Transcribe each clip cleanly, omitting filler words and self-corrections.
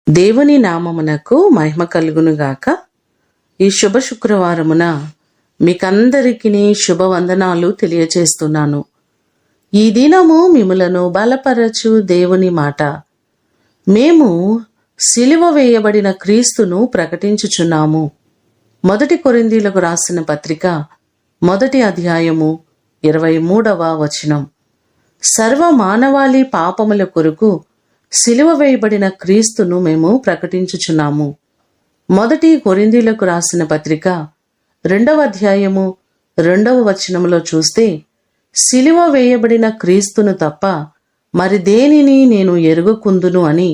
దేవుని నామమునకు మహిమ కలుగునుగాక. ఈ శుభ శుక్రవారమున మీకందరికీ శుభవందనాలు తెలియచేస్తున్నాను. ఈ దినము మిమ్ములను బలపరచు దేవుని మాట. మేము సిలువ వేయబడిన క్రీస్తును ప్రకటించుచున్నాము. 1 కొరింథీయులకు రాసిన పత్రిక 1వ అధ్యాయము 23వ వచనం. సర్వ మానవాళి పాపముల కొరకు సిలువ వేయబడిన క్రీస్తును మేము ప్రకటించుచున్నాము. 1 కొరింథీయులకు రాసిన పత్రిక 2వ అధ్యాయము 2వ వచనములో చూస్తే, సిలువ వేయబడిన క్రీస్తును తప్ప మరి దేనిని నేను ఎరుగకుందును అని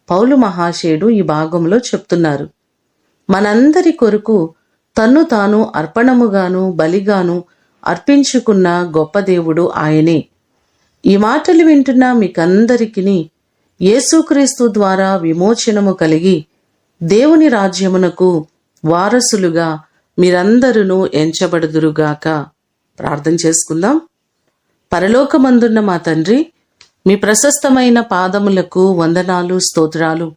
పౌలు మహాశయుడు ఈ భాగంలో చెప్తున్నారు. మనందరి కొరకు తన్ను తాను అర్పణముగాను బలిగాను అర్పించుకున్న గొప్ప దేవుడు ఆయనే. ఈ మాటలు వింటున్న మీకందరికీ యేసుక్రీస్తు ద్వారా విమోచనము కలిగి దేవుని రాజ్యమునకు వారసులుగా మీరందరూ ఎంచబడుదురుగాక. ప్రార్థన చేసుకుందాం. పరలోకమందున్న మా తండ్రి, మీ ప్రశస్తమైన పాదములకు వందనాలు, స్తోత్రాలు.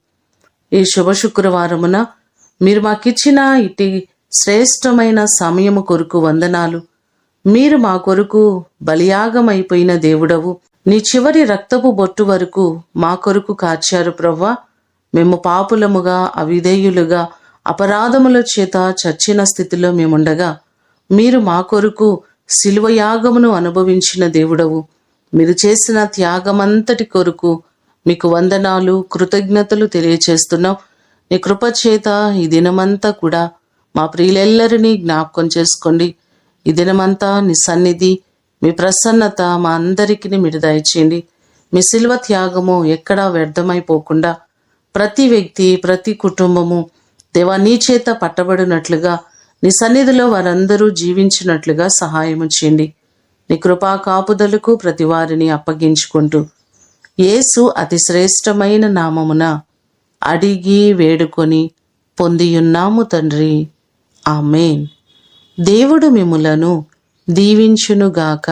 ఈ శుభ శుక్రవారమున మీరు మాకిచ్చిన ఇటు శ్రేష్టమైన సమయము కొరకు వందనాలు. మీరు మా కొరకు బలియాగమైపోయిన దేవుడవు. నీ చివరి రక్తపు బొట్టు వరకు మా కొరకు కార్చారు ప్రవ్వా. మేము పాపులముగా, అవిధేయులుగా, అపరాధముల చేత చచ్చిన స్థితిలో మేముండగా మీరు మా కొరకు శిలువ యాగమును అనుభవించిన దేవుడవు. మీరు చేసిన త్యాగమంతటి కొరకు మీకు వందనాలు, కృతజ్ఞతలు తెలియచేస్తున్నాం. నీ కృపచేత ఈ దినమంతా కూడా మా ప్రియులెల్లరినీ జ్ఞాపకం చేసుకోండి. ఈ దినమంతా నీ సన్నిధి, మీ ప్రసన్నత మా అందరికీ మీరు దయచేయండి. మీ శిలువ త్యాగము ఎక్కడా వ్యర్థమైపోకుండా ప్రతి వ్యక్తి, ప్రతి కుటుంబము దేవా నీ చేత పట్టబడినట్లుగా, నీ సన్నిధిలో వారందరూ జీవించినట్లుగా సహాయము చేయండి. నీ కృపా కాపుదలకు ప్రతి వారిని అప్పగించుకుంటూ యేసు అతి శ్రేష్టమైన నామమున అడిగి వేడుకొని పొందియున్నాము తండ్రి. ఆమేన్. దేవుడు మిమ్ములను దీవించునుగాక.